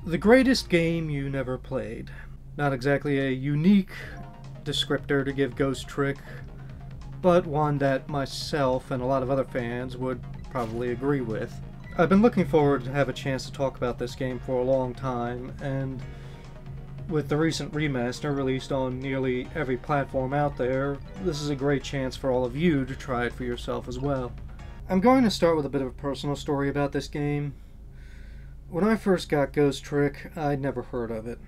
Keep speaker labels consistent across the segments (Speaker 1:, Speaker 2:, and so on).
Speaker 1: The greatest game you never played. Not exactly a unique descriptor to give Ghost Trick, but one that myself and a lot of other fans would probably agree with. I've been looking forward to have a chance to talk about this game for a long time, and with the recent remaster released on nearly every platform out there, this is a great chance for all of you to try it for yourself as well. I'm going to start with a bit of a personal story about this game. When I first got Ghost Trick, I'd never heard of it.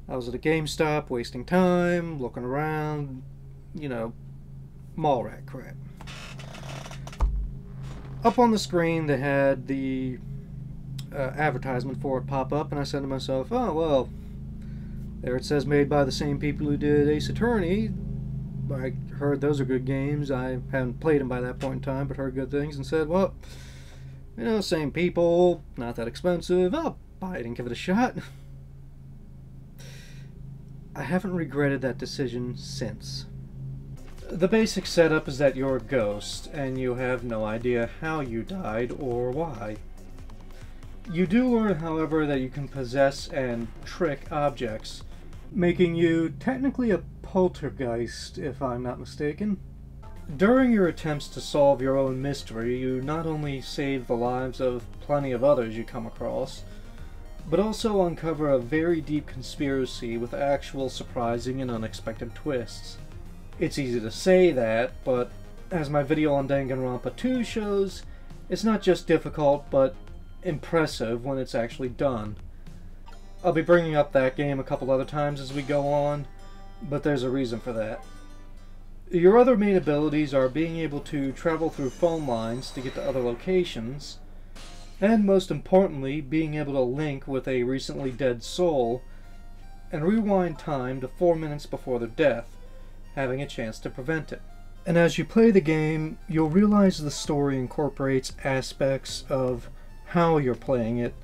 Speaker 1: I was at a GameStop, wasting time, looking around, you know, mall rat crap. Up on the screen they had the advertisement for it pop up, and I said to myself, oh well, there it says made by the same people who did Ace Attorney. I heard those are good games. I hadn't played them by that point in time, but heard good things, and said, well, you know, same people, not that expensive, I'll buy it and give it a shot. I haven't regretted that decision since. The basic setup is that you're a ghost, and you have no idea how you died or why. You do learn, however, that you can possess and trick objects, making you technically a poltergeist, if I'm not mistaken. During your attempts to solve your own mystery, you not only save the lives of plenty of others you come across, but also uncover a very deep conspiracy with actual surprising and unexpected twists. It's easy to say that, but as my video on Danganronpa 2 shows, it's not just difficult, but impressive when it's actually done. I'll be bringing up that game a couple other times as we go on, but there's a reason for that. Your other main abilities are being able to travel through phone lines to get to other locations, and most importantly, being able to link with a recently dead soul and rewind time to 4 minutes before their death, having a chance to prevent it. And as you play the game, you'll realize the story incorporates aspects of how you're playing it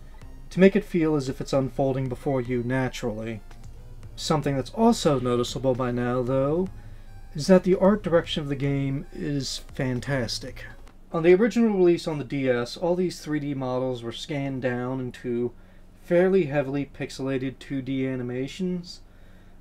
Speaker 1: to make it feel as if it's unfolding before you naturally. Something that's also noticeable by now, though, is that the art direction of the game is fantastic. On the original release on the DS, all these 3D models were scanned down into fairly heavily pixelated 2D animations,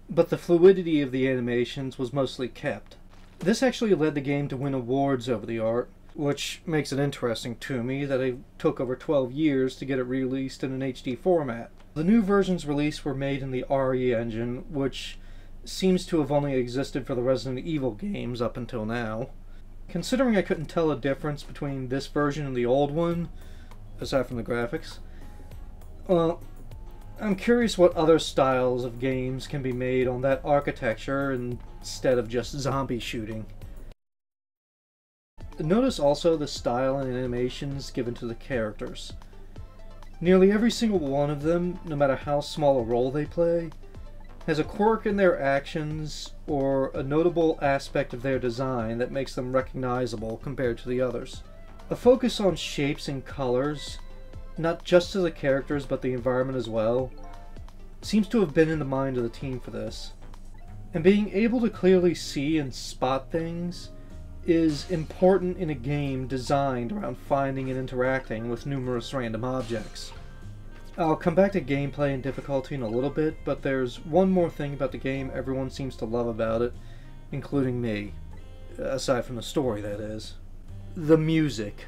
Speaker 1: but the fluidity of the animations was mostly kept. This actually led the game to win awards over the art, which makes it interesting to me that it took over 12 years to get it released in an HD format. The new versions released were made in the RE engine, which seems to have only existed for the Resident Evil games up until now. Considering I couldn't tell a difference between this version and the old one, aside from the graphics, well, I'm curious what other styles of games can be made on that architecture instead of just zombie shooting. Notice also the style and animations given to the characters. Nearly every single one of them, no matter how small a role they play, has a quirk in their actions or a notable aspect of their design that makes them recognizable compared to the others. A focus on shapes and colors, not just to the characters but the environment as well, seems to have been in the mind of the team for this. And being able to clearly see and spot things is important in a game designed around finding and interacting with numerous random objects. I'll come back to gameplay and difficulty in a little bit, but there's one more thing about the game everyone seems to love about it, including me. Aside from the story, that is. The music.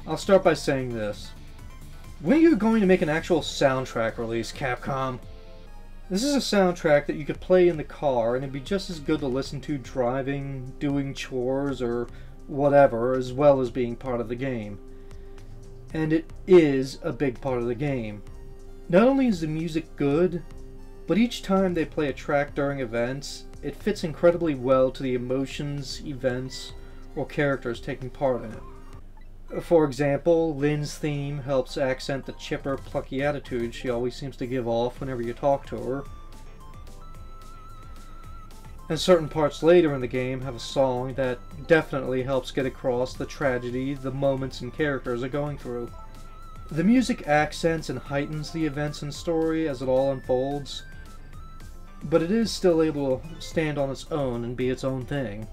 Speaker 1: I'll start by saying this. When are you going to make an actual soundtrack release, Capcom? This is a soundtrack that you could play in the car and it'd be just as good to listen to driving, doing chores, or whatever, as well as being part of the game. And it is a big part of the game. Not only is the music good, but each time they play a track during events, it fits incredibly well to the emotions, events, or characters taking part in it. For example, Lynn's theme helps accent the chipper, plucky attitude she always seems to give off whenever you talk to her. And certain parts later in the game have a song that definitely helps get across the tragedy the moments and characters are going through. The music accents and heightens the events and story as it all unfolds, but it is still able to stand on its own and be its own thing.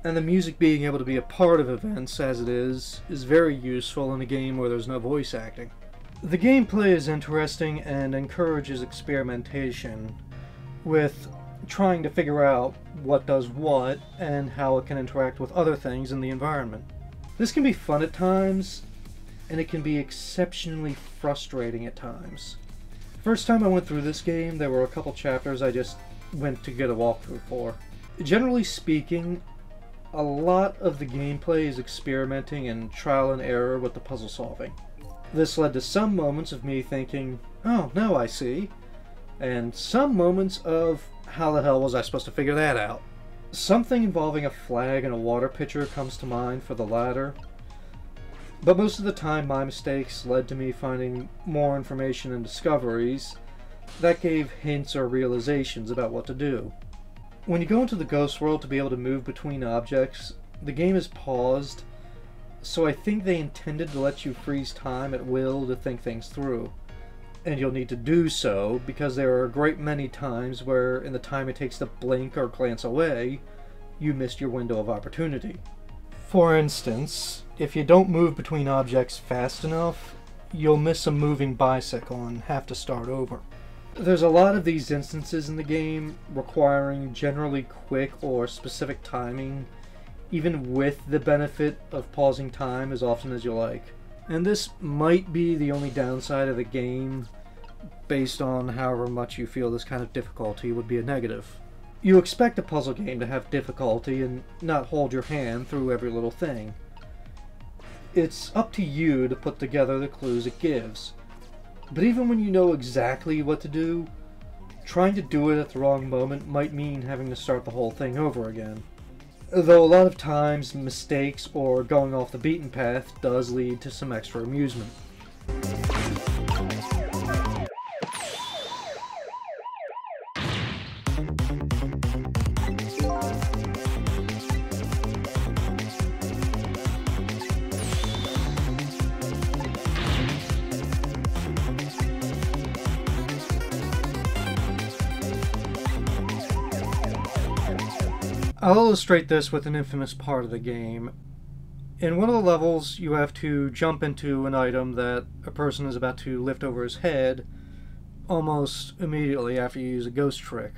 Speaker 1: And the music being able to be a part of events as it is very useful in a game where there's no voice acting. The gameplay is interesting and encourages experimentation with trying to figure out what does what and how it can interact with other things in the environment. This can be fun at times, and it can be exceptionally frustrating at times. First time I went through this game, there were a couple chapters I just went to get a walkthrough for. Generally speaking, a lot of the gameplay is experimenting and trial and error with the puzzle solving. This led to some moments of me thinking, oh, now I see, and some moments of, how the hell was I supposed to figure that out? Something involving a flag and a water pitcher comes to mind for the latter, but most of the time my mistakes led to me finding more information and discoveries that gave hints or realizations about what to do. When you go into the ghost world to be able to move between objects, the game is paused, so I think they intended to let you freeze time at will to think things through. And you'll need to do so, because there are a great many times where, in the time it takes to blink or glance away, you missed your window of opportunity. For instance, if you don't move between objects fast enough, you'll miss a moving bicycle and have to start over. There's a lot of these instances in the game requiring generally quick or specific timing, even with the benefit of pausing time as often as you like. And this might be the only downside of the game, based on however much you feel this kind of difficulty would be a negative. You expect a puzzle game to have difficulty and not hold your hand through every little thing. It's up to you to put together the clues it gives. But even when you know exactly what to do, trying to do it at the wrong moment might mean having to start the whole thing over again. Though a lot of times, mistakes or going off the beaten path does lead to some extra amusement. I'll illustrate this with an infamous part of the game. In one of the levels, you have to jump into an item that a person is about to lift over his head almost immediately after you use a ghost trick.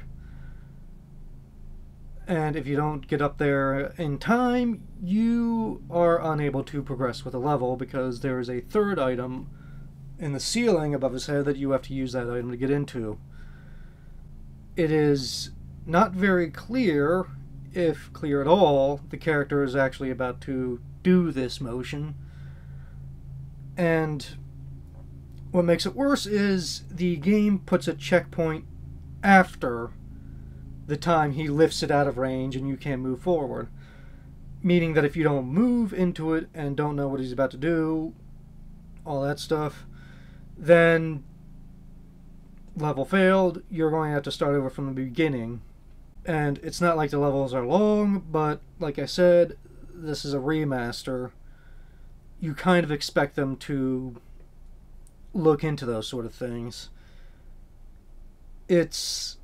Speaker 1: And if you don't get up there in time, you are unable to progress with the level because there is a third item in the ceiling above his head that you have to use that item to get into. It is not very clear, if clear at all, the character is actually about to do this motion, And what makes it worse is the game puts a checkpoint after the time he lifts it out of range and you can't move forward. Meaning that if you don't move into it and don't know what he's about to do, all that stuff, then level failed, you're going to have to start over from the beginning. And it's not like the levels are long, but like I said, this is a remaster. You kind of expect them to look into those sort of things. It's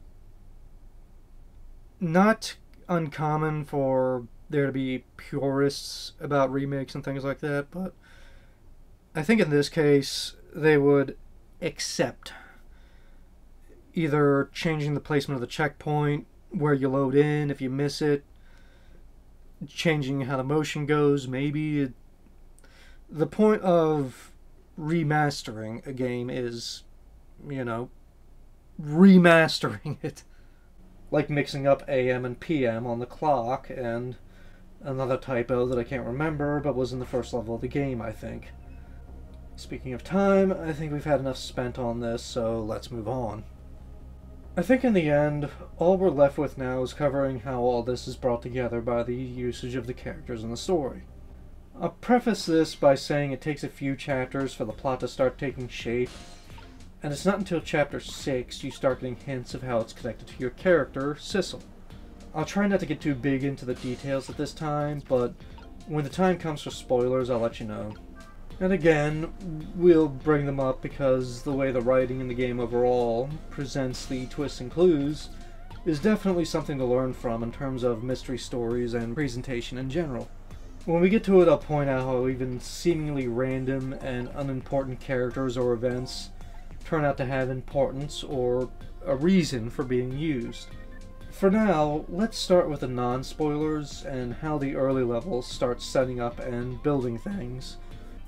Speaker 1: not uncommon for there to be purists about remakes and things like that, but I think in this case they would accept either changing the placement of the checkpoint, where you load in if you miss it, changing how the motion goes, maybe. The point of remastering a game is, you know, remastering it. Like mixing up AM and PM on the clock, and another typo that I can't remember, but was in the first level of the game, I think. Speaking of time, I think we've had enough spent on this, so let's move on. I think in the end, all we're left with now is covering how all this is brought together by the usage of the characters in the story. I'll preface this by saying it takes a few chapters for the plot to start taking shape, and it's not until chapter 6 you start getting hints of how it's connected to your character, Sissel. I'll try not to get too big into the details at this time, but when the time comes for spoilers, I'll let you know. And again, we'll bring them up because the way the writing in the game overall presents the twists and clues is definitely something to learn from in terms of mystery stories and presentation in general. When we get to it, I'll point out how even seemingly random and unimportant characters or events turn out to have importance or a reason for being used. For now, let's start with the non-spoilers and how the early levels start setting up and building things.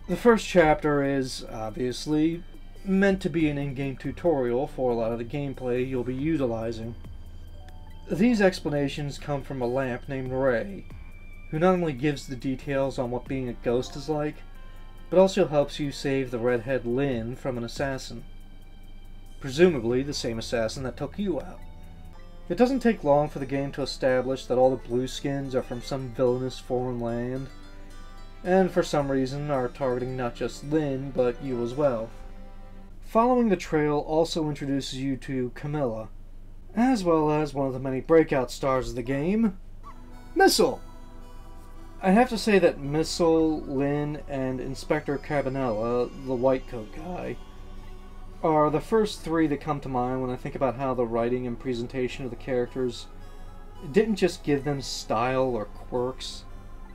Speaker 1: The first chapter is, obviously, meant to be an in-game tutorial for a lot of the gameplay you'll be utilizing. These explanations come from a lamp named Ray, who not only gives the details on what being a ghost is like, but also helps you save the redhead Lynn from an assassin. Presumably the same assassin that took you out. It doesn't take long for the game to establish that all the blueskins are from some villainous foreign land, and for some reason are targeting not just Lynn, but you as well. Following the trail also introduces you to Camilla, as well as one of the many breakout stars of the game, Missile! I have to say that Missile, Lynn, and Inspector Cabanela, the white coat guy, are the first three that come to mind when I think about how the writing and presentation of the characters didn't just give them style or quirks,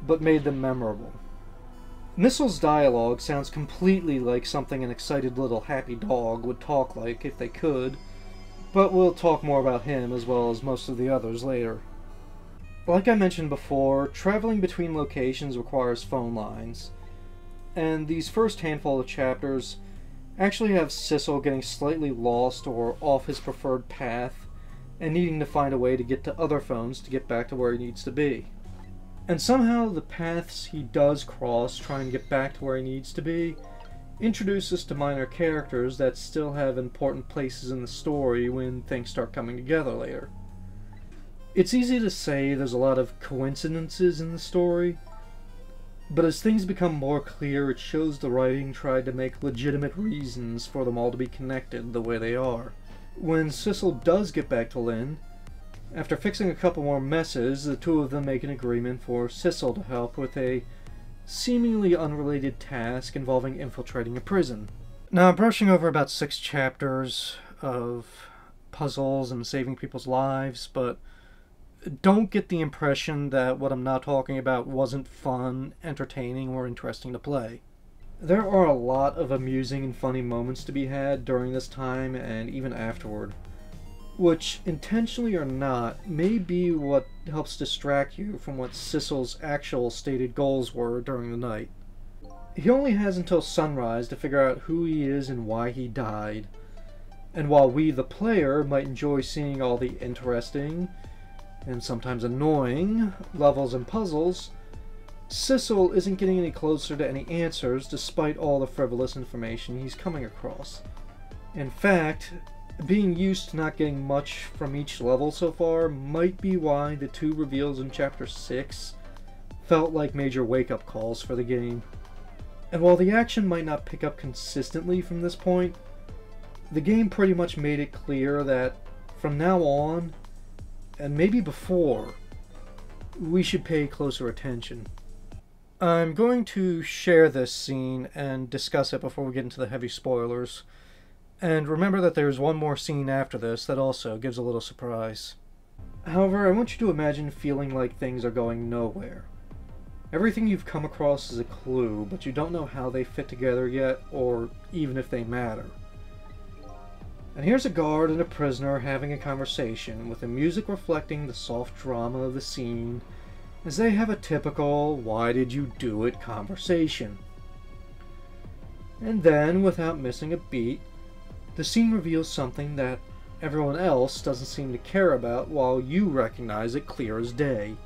Speaker 1: but made them memorable. Missile's dialogue sounds completely like something an excited little happy dog would talk like if they could, but we'll talk more about him as well as most of the others later. Like I mentioned before, traveling between locations requires phone lines, and these first handful of chapters actually have Sissel getting slightly lost or off his preferred path and needing to find a way to get to other phones to get back to where he needs to be. And somehow the paths he does cross trying to get back to where he needs to be introduce us to minor characters that still have important places in the story when things start coming together later. It's easy to say there's a lot of coincidences in the story, but as things become more clear, it shows the writing tried to make legitimate reasons for them all to be connected the way they are. When Sissel does get back to Lynn, after fixing a couple more messes, the two of them make an agreement for Sissel to help with a seemingly unrelated task involving infiltrating a prison. Now, I'm brushing over about 6 chapters of puzzles and saving people's lives, but don't get the impression that what I'm not talking about wasn't fun, entertaining, or interesting to play. There are a lot of amusing and funny moments to be had during this time and even afterward, which, intentionally or not, may be what helps distract you from what Sissel's actual stated goals were during the night. He only has until sunrise to figure out who he is and why he died, and while we, the player, might enjoy seeing all the interesting, and sometimes annoying, levels and puzzles, Sissel isn't getting any closer to any answers despite all the frivolous information he's coming across. In fact, being used to not getting much from each level so far might be why the two reveals in Chapter 6 felt like major wake-up calls for the game. And while the action might not pick up consistently from this point, the game pretty much made it clear that from now on, and maybe before, we should pay closer attention. I'm going to share this scene and discuss it before we get into the heavy spoilers. And remember that there's one more scene after this that also gives a little surprise. However, I want you to imagine feeling like things are going nowhere. Everything you've come across is a clue, but you don't know how they fit together yet, or even if they matter. And here's a guard and a prisoner having a conversation, with the music reflecting the soft drama of the scene, as they have a typical "why did you do it" conversation. And then, without missing a beat, the scene reveals something that everyone else doesn't seem to care about, while you recognize it clear as day.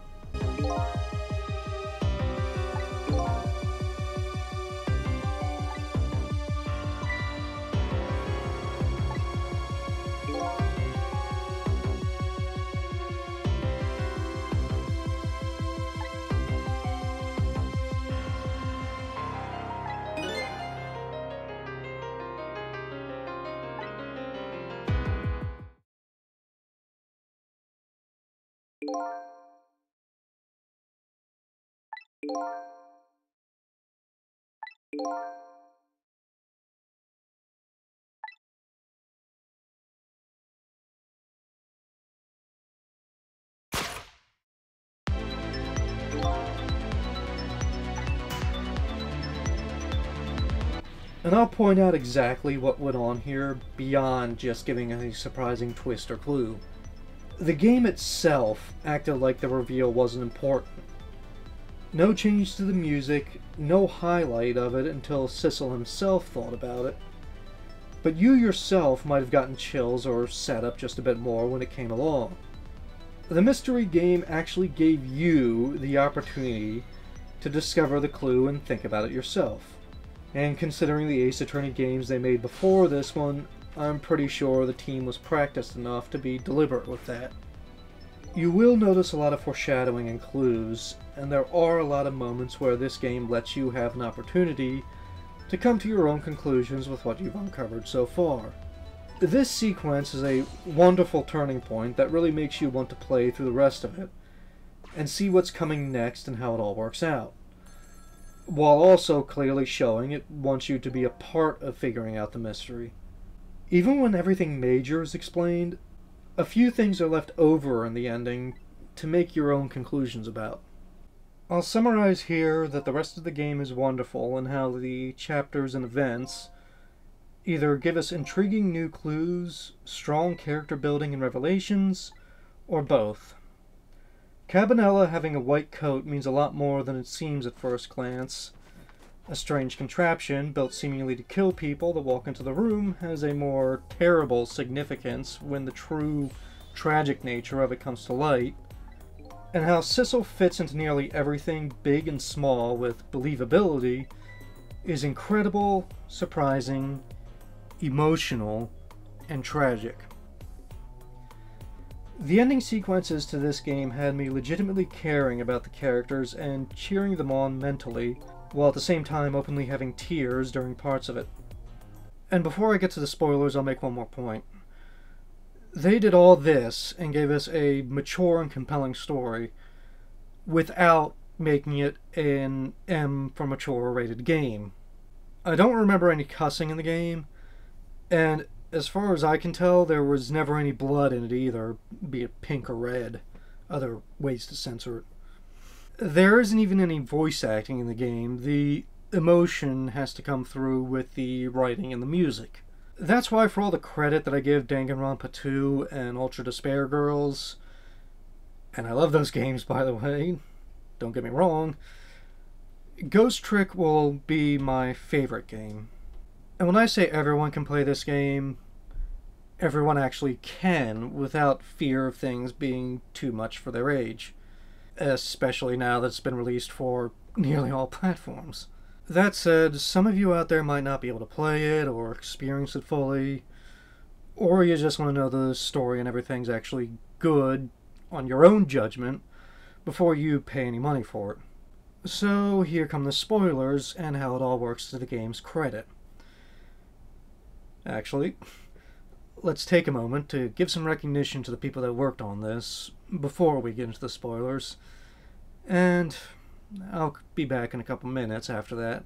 Speaker 1: And I'll point out exactly what went on here beyond just giving a surprising twist or clue. The game itself acted like the reveal wasn't important. No change to the music, no highlight of it until Sissel himself thought about it. But you yourself might have gotten chills or sat up just a bit more when it came along. The mystery game actually gave you the opportunity to discover the clue and think about it yourself. And considering the Ace Attorney games they made before this one, I'm pretty sure the team was practiced enough to be deliberate with that. You will notice a lot of foreshadowing and clues, and there are a lot of moments where this game lets you have an opportunity to come to your own conclusions with what you've uncovered so far. This sequence is a wonderful turning point that really makes you want to play through the rest of it, and see what's coming next and how it all works out, while also clearly showing it wants you to be a part of figuring out the mystery. Even when everything major is explained, a few things are left over in the ending to make your own conclusions about. I'll summarize here that the rest of the game is wonderful and how the chapters and events either give us intriguing new clues, strong character building and revelations, or both. Cabanela having a white coat means a lot more than it seems at first glance. A strange contraption, built seemingly to kill people that walk into the room, has a more terrible significance when the true tragic nature of it comes to light. And how Sissel fits into nearly everything, big and small, with believability, is incredible, surprising, emotional, and tragic. The ending sequences to this game had me legitimately caring about the characters and cheering them on mentally, while at the same time openly having tears during parts of it. And before I get to the spoilers, I'll make one more point. They did all this and gave us a mature and compelling story without making it an M for mature rated game. I don't remember any cussing in the game, and as far as I can tell, there was never any blood in it either, be it pink or red. Other ways to censor it. There isn't even any voice acting in the game. The emotion has to come through with the writing and the music. That's why, for all the credit that I give Danganronpa 2 and Ultra Despair Girls, and I love those games, by the way, don't get me wrong, Ghost Trick will be my favorite game. And when I say everyone can play this game, everyone actually can, without fear of things being too much for their age. Especially now that it's been released for nearly all platforms. That said, some of you out there might not be able to play it or experience it fully, or you just want to know the story and everything's actually good on your own judgment before you pay any money for it. So here come the spoilers and how it all works to the game's credit. Actually, let's take a moment to give some recognition to the people that worked on this before we get into the spoilers, and I'll be back in a couple minutes after that.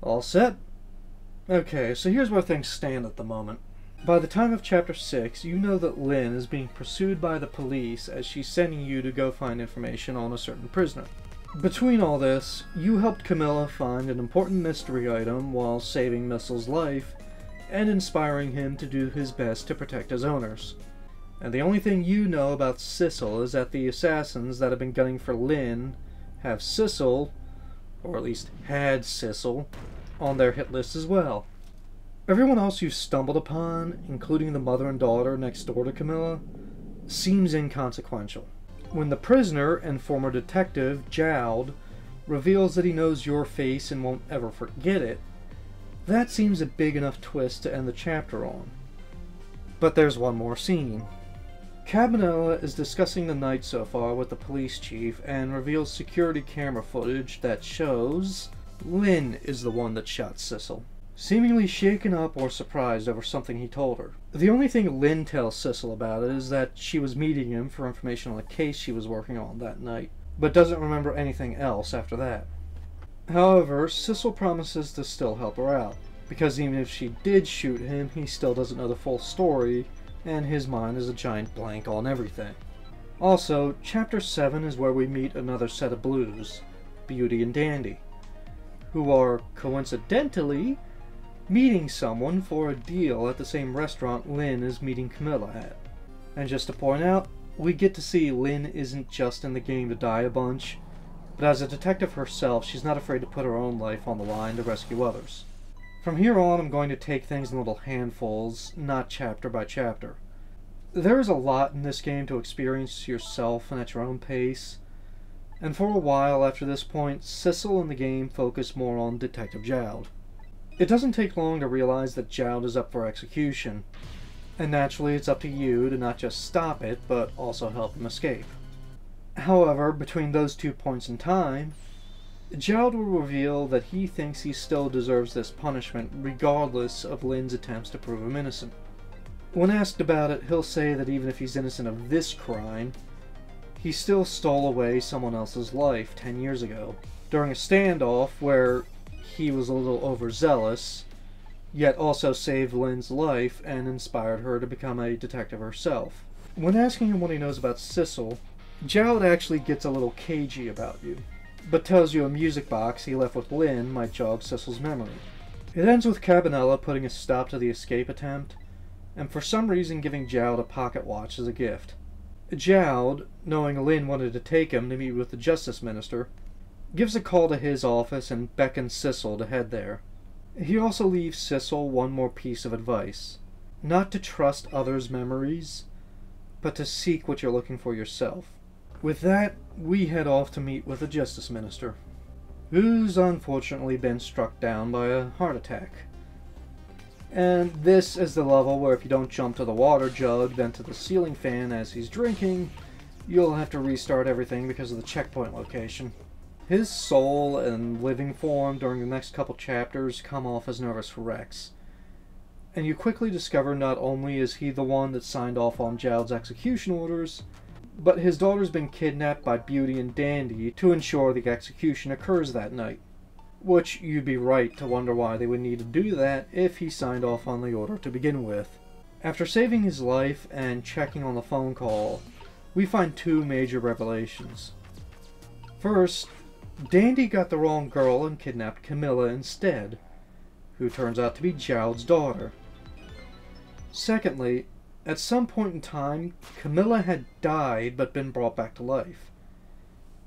Speaker 1: All set? Okay, so here's where things stand at the moment. By the time of Chapter 6, you know that Lynn is being pursued by the police as she's sending you to go find information on a certain prisoner. Between all this, you helped Camilla find an important mystery item while saving Missile's life and inspiring him to do his best to protect his owners. And the only thing you know about Sissel is that the assassins that have been gunning for Lynn have Sissel, or at least had Sissel, on their hit list as well. Everyone else you stumbled upon, including the mother and daughter next door to Camilla, seems inconsequential. When the prisoner and former detective, Jowd, reveals that he knows your face and won't ever forget it, that seems a big enough twist to end the chapter on. But there's one more scene. Cabanela is discussing the night so far with the police chief and reveals security camera footage that shows Lynn is the one that shot Sissel, seemingly shaken up or surprised over something he told her. The only thing Lynn tells Sissel about it is that she was meeting him for information on a case she was working on that night, but doesn't remember anything else after that. However, Sissel promises to still help her out, because even if she did shoot him, he still doesn't know the full story, and his mind is a giant blank on everything. Also, Chapter 7 is where we meet another set of blues, Beauty and Dandy, who are, coincidentally, meeting someone for a deal at the same restaurant Lynn is meeting Camilla at. And just to point out, we get to see Lynn isn't just in the game to die a bunch, but as a detective herself, she's not afraid to put her own life on the line to rescue others. From here on, I'm going to take things in little handfuls, not chapter by chapter. There is a lot in this game to experience yourself and at your own pace, and for a while after this point, Sissel and the game focus more on Detective Jowd. It doesn't take long to realize that Jowd is up for execution, and naturally it's up to you to not just stop it, but also help him escape. However, between those 2 points in time, Jowd will reveal that he thinks he still deserves this punishment regardless of Lynn's attempts to prove him innocent. When asked about it, he'll say that even if he's innocent of this crime, he still stole away someone else's life 10 years ago, during a standoff where he was a little overzealous, yet also saved Lynn's life and inspired her to become a detective herself. When asking him what he knows about Sissel, Jowd actually gets a little cagey about you, but tells you a music box he left with Lynn might jog Sissel's memory. It ends with Cabanela putting a stop to the escape attempt, and for some reason giving Jowd a pocket watch as a gift. Jowd, knowing Lynn wanted to take him to meet with the Justice Minister, gives a call to his office and beckons Sissel to head there. He also leaves Sissel one more piece of advice: not to trust others' memories, but to seek what you're looking for yourself. With that, we head off to meet with the Justice Minister, who's unfortunately been struck down by a heart attack. And this is the level where if you don't jump to the water jug, then to the ceiling fan as he's drinking, you'll have to restart everything because of the checkpoint location. His soul and living form during the next couple chapters come off as nervous wrecks. And you quickly discover not only is he the one that signed off on Jowd's execution orders, but his daughter's been kidnapped by Beauty and Dandy to ensure the execution occurs that night. Which you'd be right to wonder why they would need to do that if he signed off on the order to begin with. After saving his life and checking on the phone call, we find two major revelations. First, Dandy got the wrong girl and kidnapped Camilla instead, who turns out to be Jowd's daughter. Secondly, at some point in time, Camilla had died but been brought back to life.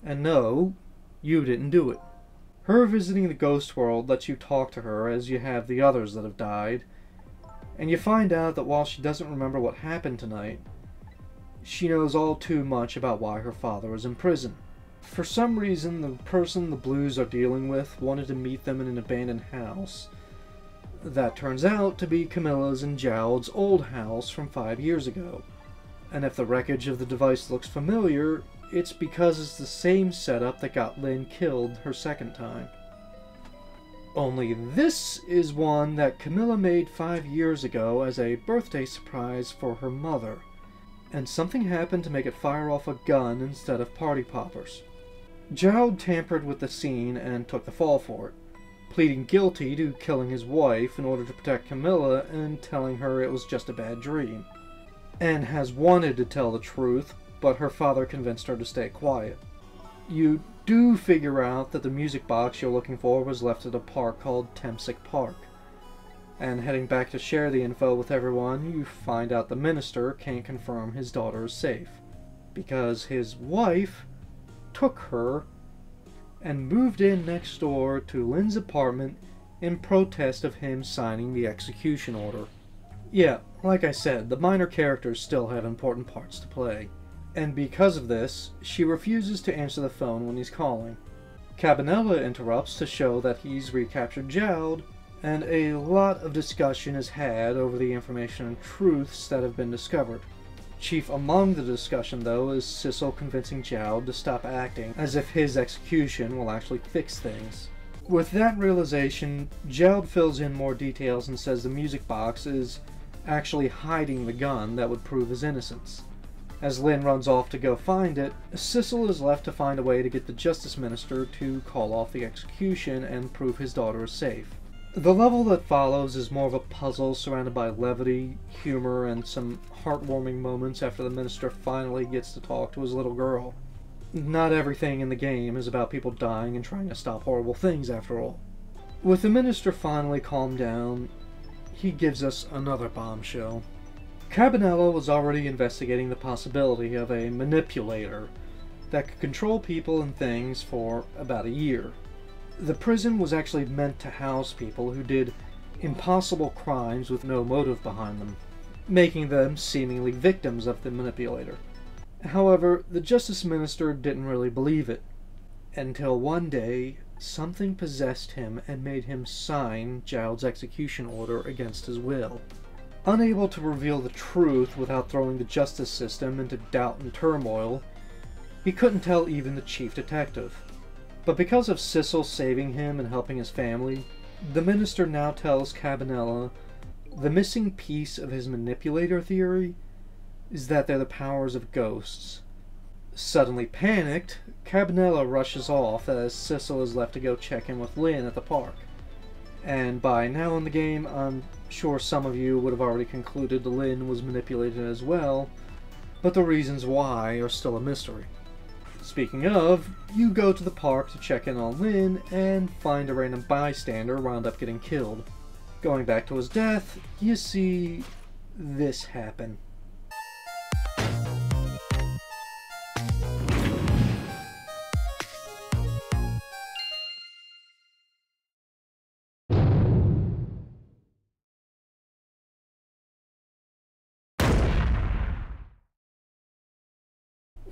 Speaker 1: And no, you didn't do it. Her visiting the ghost world lets you talk to her as you have the others that have died, and you find out that while she doesn't remember what happened tonight, she knows all too much about why her father was in prison. For some reason, the person the Blues are dealing with wanted to meet them in an abandoned house. That turns out to be Camilla's and Jowd's old house from 5 years ago. And if the wreckage of the device looks familiar, it's because it's the same setup that got Lynn killed her second time. Only this is one that Camilla made 5 years ago as a birthday surprise for her mother, and something happened to make it fire off a gun instead of party poppers. Jowd tampered with the scene and took the fall for it, pleading guilty to killing his wife in order to protect Camilla and telling her it was just a bad dream, and has wanted to tell the truth, but her father convinced her to stay quiet. You do figure out that the music box you're looking for was left at a park called Temsic Park, and heading back to share the info with everyone, you find out the minister can't confirm his daughter is safe, because his wife took her and moved in next door to Lynn's apartment in protest of him signing the execution order. Yeah, like I said, the minor characters still have important parts to play. And because of this, she refuses to answer the phone when he's calling. Cabanela interrupts to show that he's recaptured Jowd, and a lot of discussion is had over the information and truths that have been discovered. Chief among the discussion, though, is Sissel convincing Jowd to stop acting as if his execution will actually fix things. With that realization, Jowd fills in more details and says the music box is actually hiding the gun that would prove his innocence. As Lynn runs off to go find it, Sissel is left to find a way to get the Justice Minister to call off the execution and prove his daughter is safe. The level that follows is more of a puzzle surrounded by levity, humor, and some heartwarming moments after the Minister finally gets to talk to his little girl. Not everything in the game is about people dying and trying to stop horrible things, after all. With the Minister finally calmed down, he gives us another bombshell. Cabanela was already investigating the possibility of a manipulator that could control people and things for about a year. The prison was actually meant to house people who did impossible crimes with no motive behind them, making them seemingly victims of the manipulator. However, the Justice Minister didn't really believe it, until one day something possessed him and made him sign Jowd's execution order against his will. Unable to reveal the truth without throwing the justice system into doubt and turmoil, he couldn't tell even the chief detective. But because of Sissel saving him and helping his family, the minister now tells Cabanela the missing piece of his manipulator theory is that they're the powers of ghosts. Suddenly panicked, Cabanela rushes off as Sissel is left to go check in with Lynn at the park. And by now in the game, I'm sure some of you would have already concluded Lynn was manipulated as well, but the reasons why are still a mystery. Speaking of, you go to the park to check in on Lynn and find a random bystander wound up getting killed. Going back to his death, you see this happen.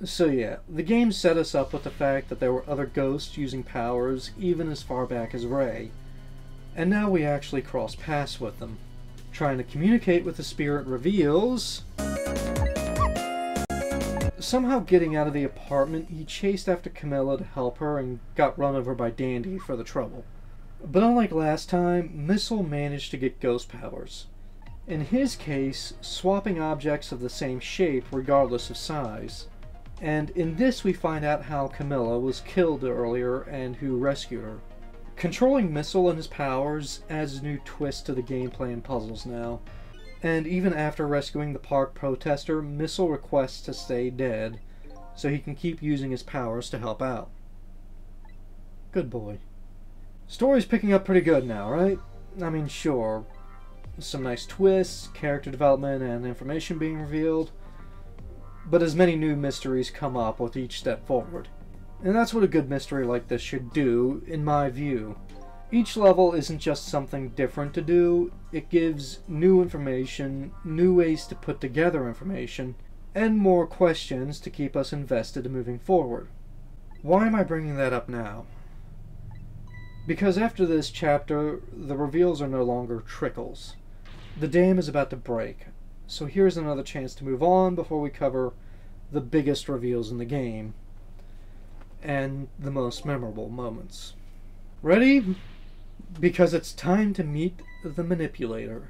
Speaker 1: So yeah, the game set us up with the fact that there were other ghosts using powers even as far back as Ray, and now we actually cross paths with them. Trying to communicate with the spirit reveals... Somehow getting out of the apartment, he chased after Camilla to help her and got run over by Dandy for the trouble. But unlike last time, Missile managed to get ghost powers. In his case, swapping objects of the same shape regardless of size. And in this we find out how Camilla was killed earlier and who rescued her. Controlling Missile and his powers adds a new twist to the gameplay and puzzles now. And even after rescuing the park protester, Missile requests to stay dead, so he can keep using his powers to help out. Good boy. Story's picking up pretty good now, right? I mean, sure. Some nice twists, character development, and information being revealed. But as many new mysteries come up with each step forward. And that's what a good mystery like this should do, in my view. Each level isn't just something different to do, it gives new information, new ways to put together information, and more questions to keep us invested in moving forward. Why am I bringing that up now? Because after this chapter, the reveals are no longer trickles. The dam is about to break. So here's another chance to move on before we cover the biggest reveals in the game and the most memorable moments. Ready? Because it's time to meet the manipulator.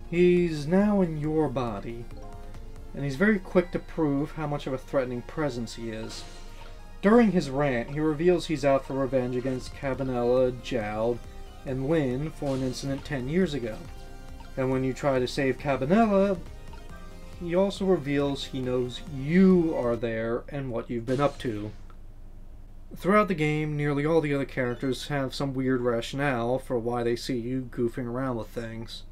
Speaker 1: He's now in your body, and he's very quick to prove how much of a threatening presence he is. During his rant, he reveals he's out for revenge against Cabanela, Jowd, and Lynn for an incident 10 years ago. And when you try to save Cabanela, he also reveals he knows you are there and what you've been up to. Throughout the game, nearly all the other characters have some weird rationale for why they see you goofing around with things.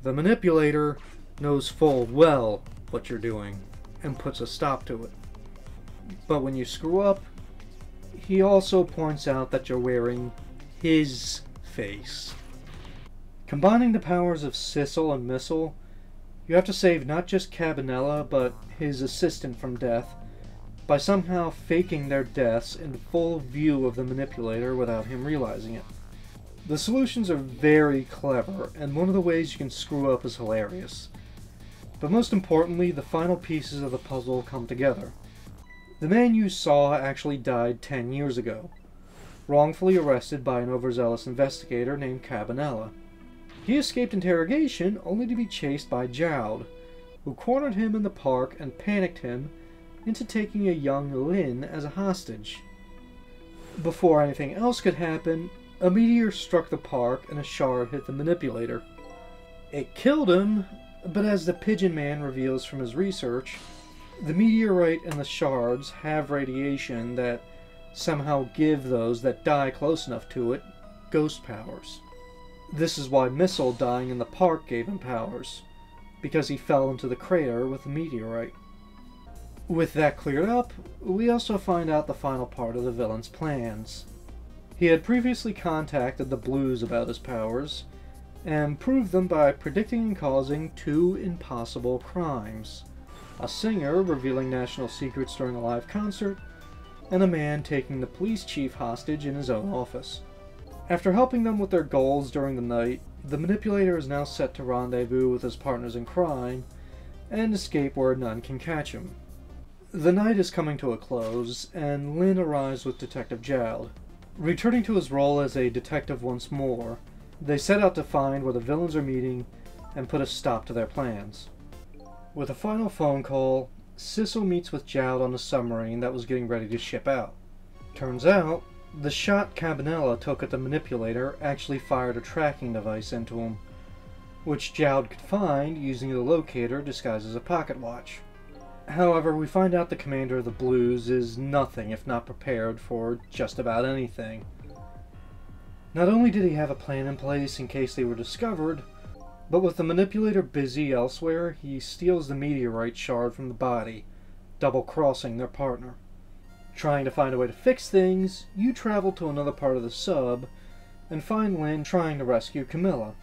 Speaker 1: The manipulator knows full well what you're doing, and puts a stop to it. But when you screw up, he also points out that you're wearing his face. Combining the powers of Sissel and Missile, you have to save not just Cabanela, but his assistant from death, by somehow faking their deaths in full view of the manipulator without him realizing it. The solutions are very clever, and one of the ways you can screw up is hilarious. But most importantly, the final pieces of the puzzle come together. The man you saw actually died 10 years ago, wrongfully arrested by an overzealous investigator named Cabanela. He escaped interrogation only to be chased by Jowd, who cornered him in the park and panicked him into taking a young Lynn as a hostage. Before anything else could happen, a meteor struck the park and a shard hit the manipulator. It killed him, but as the Pigeon Man reveals from his research, the meteorite and the shards have radiation that somehow give those that die close enough to it ghost powers. This is why Missile dying in the park gave him powers, because he fell into the crater with the meteorite. With that cleared up, we also find out the final part of the villain's plans. He had previously contacted the Blues about his powers, and proved them by predicting and causing 2 impossible crimes. a singer revealing national secrets during a live concert, and a man taking the police chief hostage in his own office. After helping them with their goals during the night, the manipulator is now set to rendezvous with his partners in crime and escape where none can catch him. The night is coming to a close, and Lynn arrives with Detective Jowd. Returning to his role as a detective once more, they set out to find where the villains are meeting and put a stop to their plans. With a final phone call, Sissel meets with Jowd on a submarine that was getting ready to ship out. Turns out, the shot Cabanela took at the manipulator actually fired a tracking device into him, which Jowd could find using the locator disguised as a pocket watch. However, we find out the commander of the Blues is nothing if not prepared for just about anything. Not only did he have a plan in place in case they were discovered, but with the manipulator busy elsewhere, he steals the meteorite shard from the body, double-crossing their partner. Trying to find a way to fix things, you travel to another part of the sub and find Lynn trying to rescue Camilla.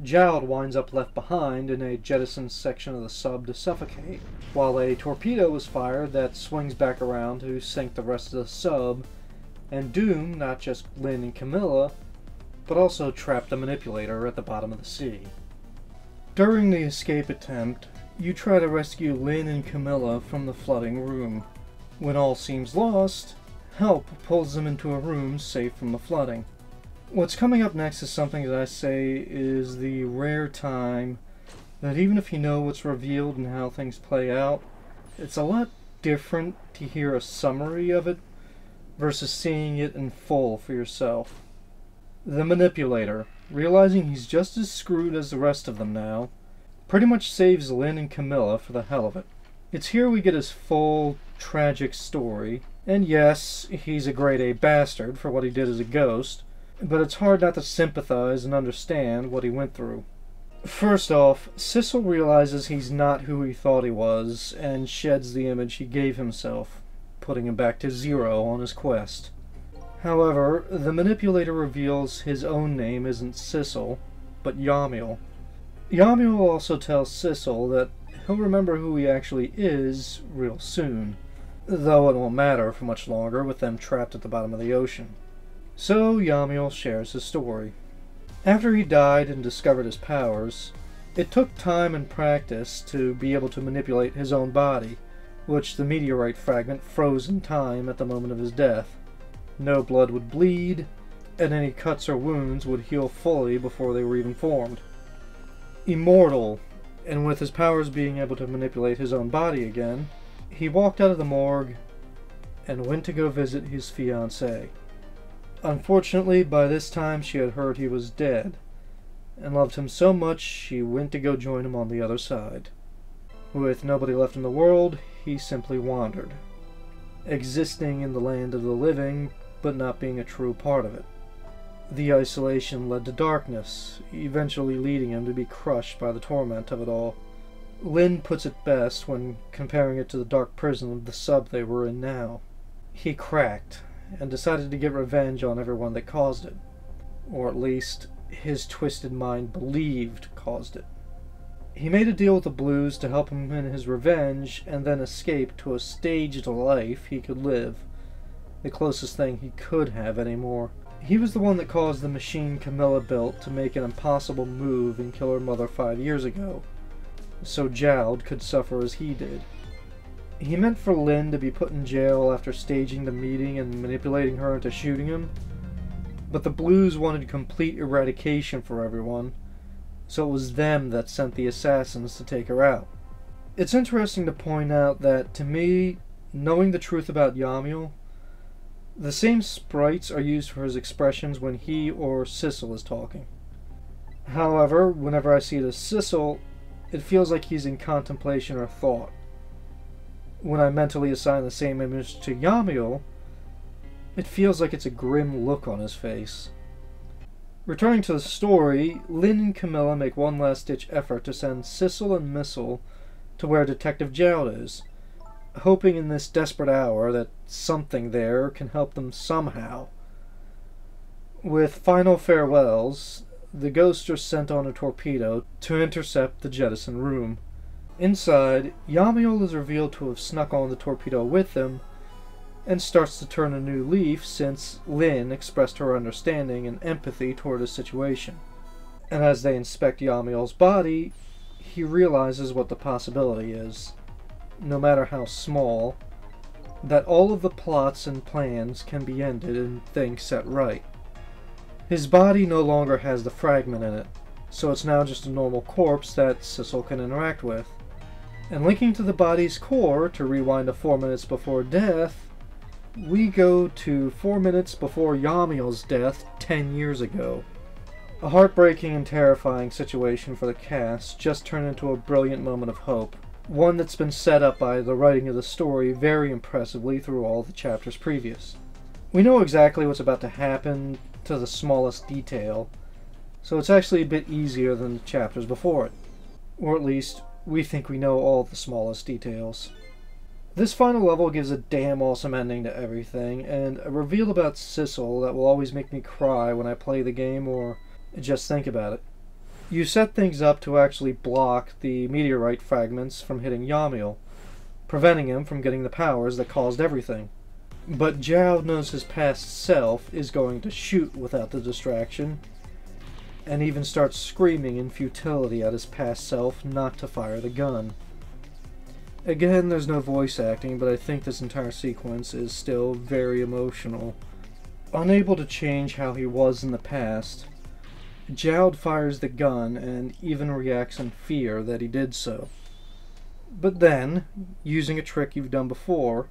Speaker 1: Jowd winds up left behind in a jettisoned section of the sub to suffocate, while a torpedo is fired that swings back around to sink the rest of the sub and doom not just Lynn and Camilla, but also trap the manipulator at the bottom of the sea. During the escape attempt, you try to rescue Lynn and Camilla from the flooding room. When all seems lost, help pulls them into a room safe from the flooding. What's coming up next is something that I say is the rare time that even if you know what's revealed and how things play out, it's a lot different to hear a summary of it versus seeing it in full for yourself. The manipulator, realizing he's just as screwed as the rest of them now, pretty much saves Lynn and Camilla for the hell of it. It's here we get his full, tragic story, and yes, he's a grade A bastard for what he did as a ghost, but it's hard not to sympathize and understand what he went through. First off, Sissel realizes he's not who he thought he was, and sheds the image he gave himself, putting him back to zero on his quest. However, the manipulator reveals his own name isn't Sissel, but Yamiel. Yamiel also tells Sissel that he'll remember who he actually is real soon, though it won't matter for much longer with them trapped at the bottom of the ocean. So Yamiel shares his story. After he died and discovered his powers, it took time and practice to be able to manipulate his own body, which the meteorite fragment froze in time at the moment of his death. No blood would bleed, and any cuts or wounds would heal fully before they were even formed. Immortal, and with his powers being able to manipulate his own body again, he walked out of the morgue and went to go visit his fiancée. Unfortunately, by this time she had heard he was dead, and loved him so much she went to go join him on the other side. With nobody left in the world, he simply wandered, existing in the land of the living, but not being a true part of it. The isolation led to darkness, eventually leading him to be crushed by the torment of it all. Lynn puts it best when comparing it to the dark prison of the sub they were in now. He cracked, and decided to get revenge on everyone that caused it. Or at least, his twisted mind believed caused it. He made a deal with the Blues to help him in his revenge, and then escape to a staged life he could live. The closest thing he could have anymore. He was the one that caused the machine Camilla built to make an impossible move and kill her mother 5 years ago, so Jowd could suffer as he did. He meant for Lynn to be put in jail after staging the meeting and manipulating her into shooting him, but the Blues wanted complete eradication for everyone, so it was them that sent the assassins to take her out. It's interesting to point out that, to me, knowing the truth about Yamiel, the same sprites are used for his expressions when he or Sissel is talking. However, whenever I see it as Sissel, it feels like he's in contemplation or thought. When I mentally assign the same image to Yamiel, it feels like it's a grim look on his face. Returning to the story, Lynn and Camilla make one last-ditch effort to send Sissel and Missile to where Detective Jowd is, hoping in this desperate hour that something there can help them somehow. With final farewells, the ghosts are sent on a torpedo to intercept the jettison room. Inside, Yamiel is revealed to have snuck on the torpedo with them, and starts to turn a new leaf since Lynn expressed her understanding and empathy toward his situation. And as they inspect Yamiel's body, he realizes what the possibility is, no matter how small, that all of the plots and plans can be ended and things set right. His body no longer has the fragment in it, so it's now just a normal corpse that Sissel can interact with. And linking to the body's core, to rewind to 4 minutes before death, we go to 4 minutes before Yamiel's death 10 years ago. A heartbreaking and terrifying situation for the cast just turned into a brilliant moment of hope, one that's been set up by the writing of the story very impressively through all the chapters previous. We know exactly what's about to happen to the smallest detail, so it's actually a bit easier than the chapters before it. Or at least, we think we know all the smallest details. This final level gives a damn awesome ending to everything, and a reveal about Sissel that will always make me cry when I play the game or just think about it. You set things up to actually block the meteorite fragments from hitting Yamiel, preventing him from getting the powers that caused everything. But Jowd knows his past self is going to shoot without the distraction, and even starts screaming in futility at his past self not to fire the gun. Again, there's no voice acting, but I think this entire sequence is still very emotional. Unable to change how he was in the past, Jowd fires the gun and even reacts in fear that he did so. But then, using a trick you've done before,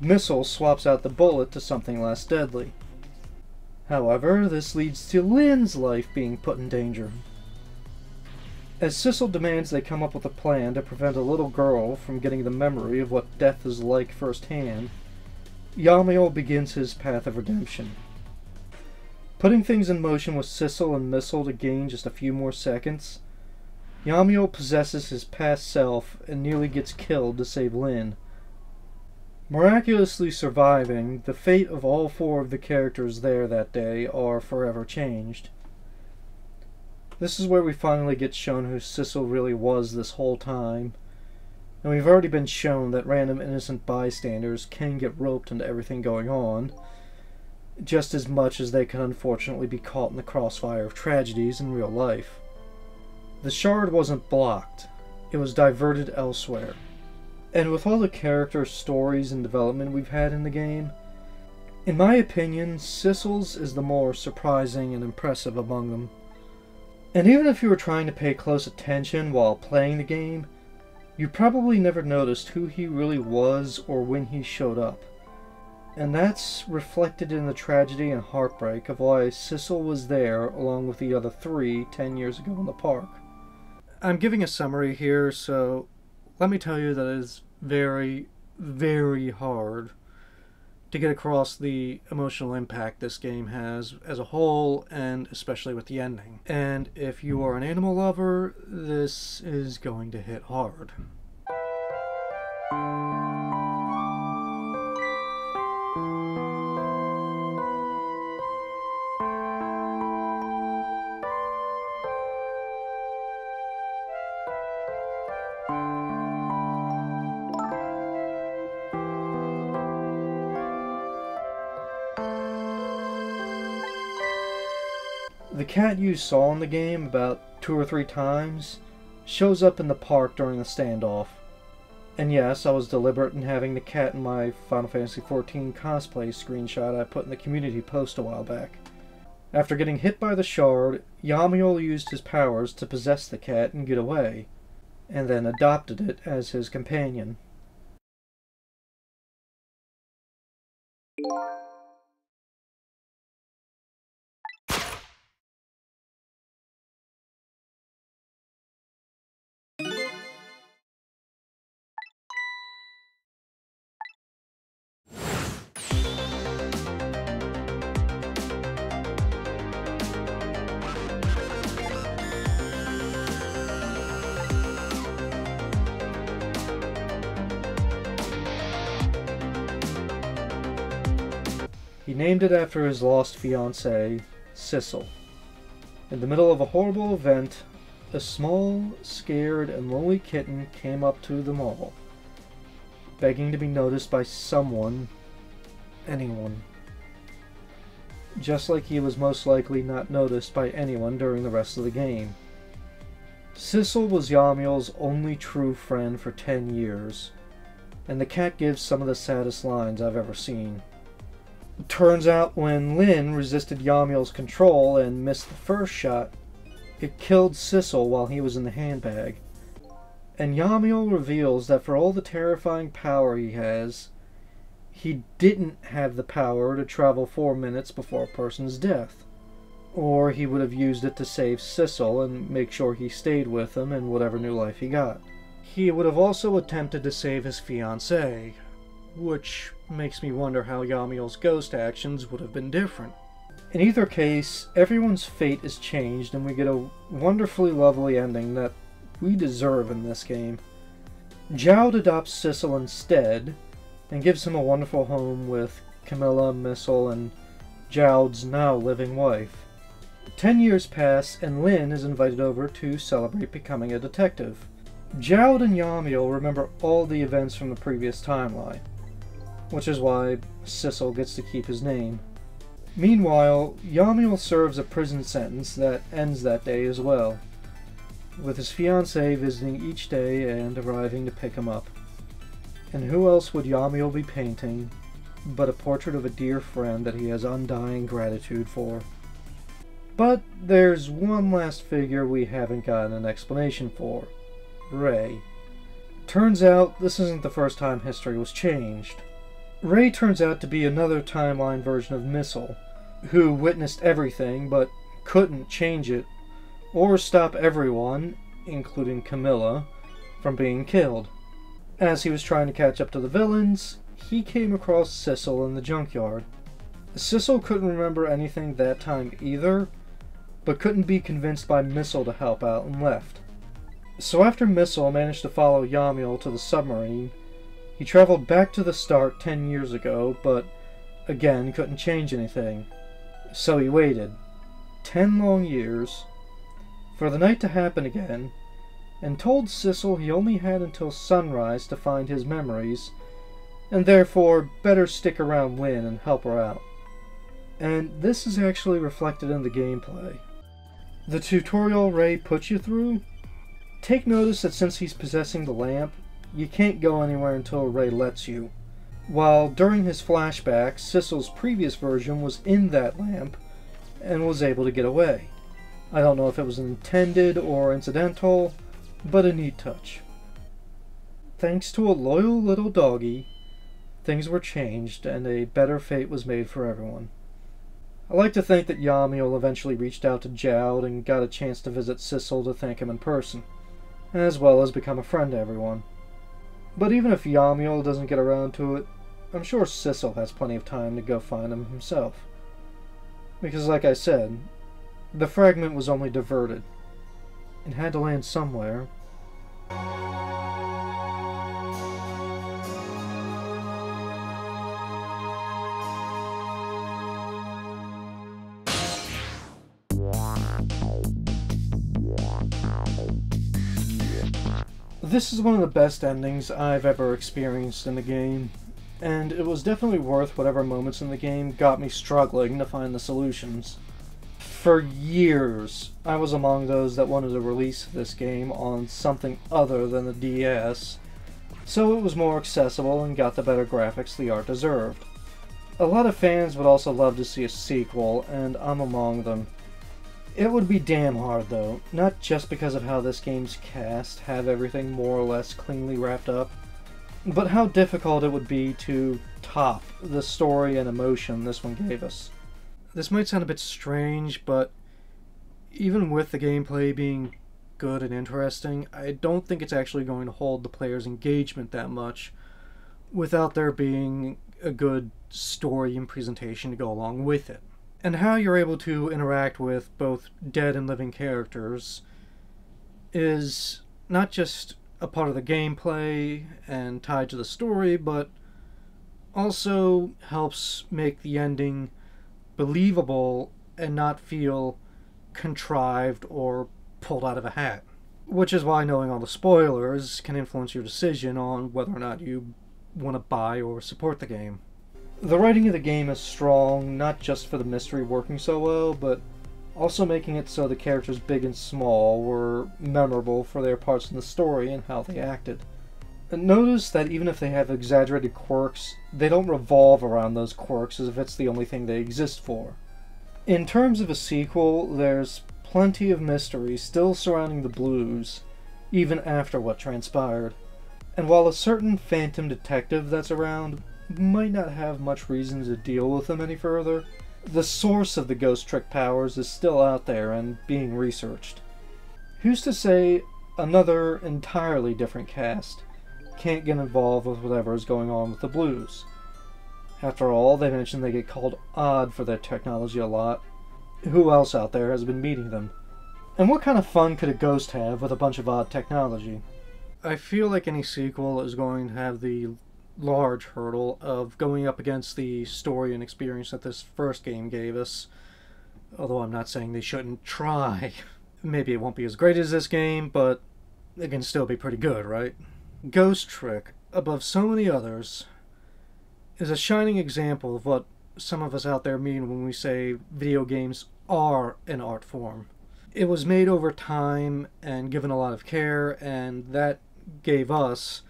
Speaker 1: Missile swaps out the bullet to something less deadly. However, this leads to Lynn's life being put in danger. As Sissel demands they come up with a plan to prevent a little girl from getting the memory of what death is like firsthand, Yamiel begins his path of redemption. Putting things in motion with Sissel and Missile to gain just a few more seconds, Yamiel possesses his past self and nearly gets killed to save Lynn. Miraculously surviving, the fate of all 4 of the characters there that day are forever changed. This is where we finally get shown who Sissel really was this whole time, and we've already been shown that random innocent bystanders can get roped into everything going on, just as much as they can unfortunately be caught in the crossfire of tragedies in real life. The shard wasn't blocked, it was diverted elsewhere. And with all the character stories and development we've had in the game, in my opinion, Sissel's is the more surprising and impressive among them. And even if you were trying to pay close attention while playing the game, you probably never noticed who he really was or when he showed up. And that's reflected in the tragedy and heartbreak of why Sissel was there along with the other 3 10 years ago in the park. I'm giving a summary here, so let me tell you that it is very, very hard to get across the emotional impact this game has as a whole, and especially with the ending. And if you are an animal lover, this is going to hit hard. The cat you saw in the game about 2 or 3 times shows up in the park during the standoff. And yes, I was deliberate in having the cat in my Final Fantasy XIV cosplay screenshot I put in the community post a while back. After getting hit by the shard, Yamiel used his powers to possess the cat and get away, and then adopted it as his companion. He named it after his lost fiancée, Sissel. In the middle of a horrible event, a small, scared, and lonely kitten came up to them all, begging to be noticed by someone, anyone. Just like he was most likely not noticed by anyone during the rest of the game. Sissel was Yamiel's only true friend for 10 years, and the cat gives some of the saddest lines I've ever seen. Turns out when Lynn resisted Yamiel's control and missed the first shot, it killed Sissel while he was in the handbag. And Yamiel reveals that for all the terrifying power he has, he didn't have the power to travel 4 minutes before a person's death. Or he would have used it to save Sissel and make sure he stayed with him in whatever new life he got. He would have also attempted to save his fiancée, which makes me wonder how Yamiel's ghost actions would have been different. In either case, everyone's fate is changed and we get a wonderfully lovely ending that we deserve in this game. Jowd adopts Sissel instead, and gives him a wonderful home with Camilla, Missile, and Jowd's now living wife. 10 years pass, and Lynn is invited over to celebrate becoming a detective. Jowd and Yamiel remember all the events from the previous timeline, which is why Sissel gets to keep his name. Meanwhile, Yamiel serves a prison sentence that ends that day as well, with his fiancée visiting each day and arriving to pick him up. And who else would Yamiel be painting but a portrait of a dear friend that he has undying gratitude for? But there's one last figure we haven't gotten an explanation for. Ray. Turns out this isn't the first time history was changed. Ray turns out to be another timeline version of Missile, who witnessed everything but couldn't change it or stop everyone, including Camilla, from being killed. As he was trying to catch up to the villains, he came across Sissel in the junkyard. Sissel couldn't remember anything that time either, but couldn't be convinced by Missile to help out and left. So after Missile managed to follow Yamiel to the submarine, he traveled back to the start 10 years ago, but again couldn't change anything. So he waited 10 long years for the night to happen again, and told Sissel he only had until sunrise to find his memories, and therefore better stick around Lynn and help her out. And this is actually reflected in the gameplay. The tutorial Ray puts you through, take notice that since he's possessing the lamp, you can't go anywhere until Ray lets you. While during his flashback, Sissel's previous version was in that lamp and was able to get away. I don't know if it was intended or incidental, but a neat touch. Thanks to a loyal little doggie, things were changed and a better fate was made for everyone. I like to think that Yamiel eventually reached out to Jowd and got a chance to visit Sissel to thank him in person, as well as become a friend to everyone. But even if Yamiel doesn't get around to it, I'm sure Sissel has plenty of time to go find him himself. Because like I said, the fragment was only diverted. It had to land somewhere. This is one of the best endings I've ever experienced in a game, and it was definitely worth whatever moments in the game got me struggling to find the solutions. For years, I was among those that wanted to release this game on something other than the DS, so it was more accessible and got the better graphics the art deserved. A lot of fans would also love to see a sequel, and I'm among them. It would be damn hard though, not just because of how this game's cast have everything more or less cleanly wrapped up, but how difficult it would be to top the story and emotion this one gave us. This might sound a bit strange, but even with the gameplay being good and interesting, I don't think it's actually going to hold the player's engagement that much without there being a good story and presentation to go along with it. And how you're able to interact with both dead and living characters is not just a part of the gameplay and tied to the story, but also helps make the ending believable and not feel contrived or pulled out of a hat. Which is why knowing all the spoilers can influence your decision on whether or not you want to buy or support the game. The writing of the game is strong, not just for the mystery working so well, but also making it so the characters big and small were memorable for their parts in the story and how they acted. And notice that even if they have exaggerated quirks, they don't revolve around those quirks as if it's the only thing they exist for. In terms of a sequel, there's plenty of mystery still surrounding the Blues, even after what transpired. And while a certain phantom detective that's around might not have much reason to deal with them any further, the source of the ghost trick powers is still out there and being researched. Who's to say another entirely different cast can't get involved with whatever is going on with the Blues? After all, they mentioned they get called odd for their technology a lot. Who else out there has been meeting them? And what kind of fun could a ghost have with a bunch of odd technology? I feel like any sequel is going to have the large hurdle of going up against the story and experience that this first game gave us. Although I'm not saying they shouldn't try. Maybe it won't be as great as this game, but it can still be pretty good, right? Ghost Trick, above so many others, is a shining example of what some of us out there mean when we say video games are an art form. It was made over time and given a lot of care, and that gave us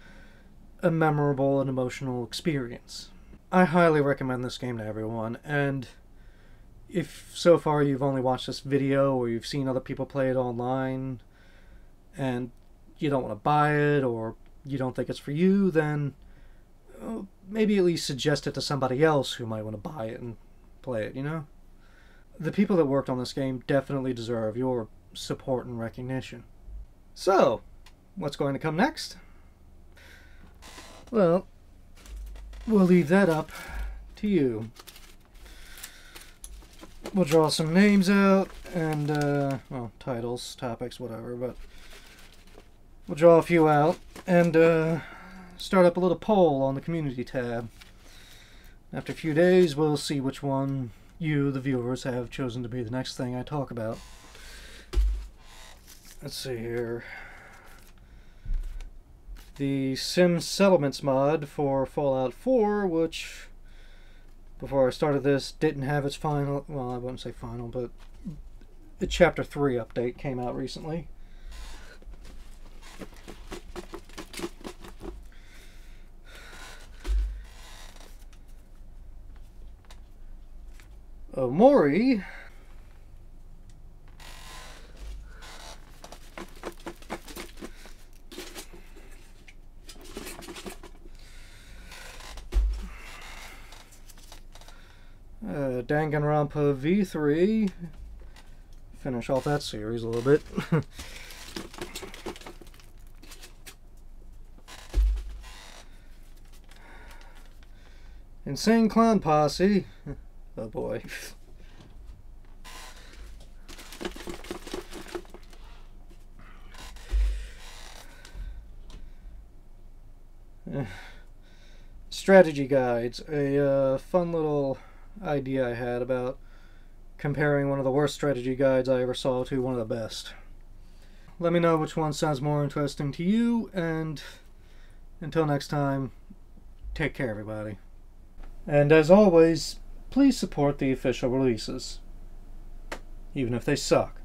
Speaker 1: a memorable and emotional experience. I highly recommend this game to everyone, and if so far you've only watched this video or you've seen other people play it online and you don't want to buy it or you don't think it's for you, then maybe at least suggest it to somebody else who might want to buy it and play it, you know? The people that worked on this game definitely deserve your support and recognition. So, what's going to come next? Well, we'll leave that up to you. We'll draw some names out and, well, titles, topics, whatever, but we'll draw a few out and, start up a little poll on the community tab. After a few days, we'll see which one you, the viewers, have chosen to be the next thing I talk about. Let's see here. The Sim Settlements mod for Fallout 4, which, before I started this, didn't have its final, well, I wouldn't say final, but the Chapter 3 update came out recently. Omori Danganronpa V3, finish off that series a little bit. Insane Clown Posse. Oh boy. Strategy guides. A fun little idea I had about comparing one of the worst strategy guides I ever saw to one of the best. Let me know which one sounds more interesting to you, and until next time, take care everybody. And as always, please support the official releases, even if they suck.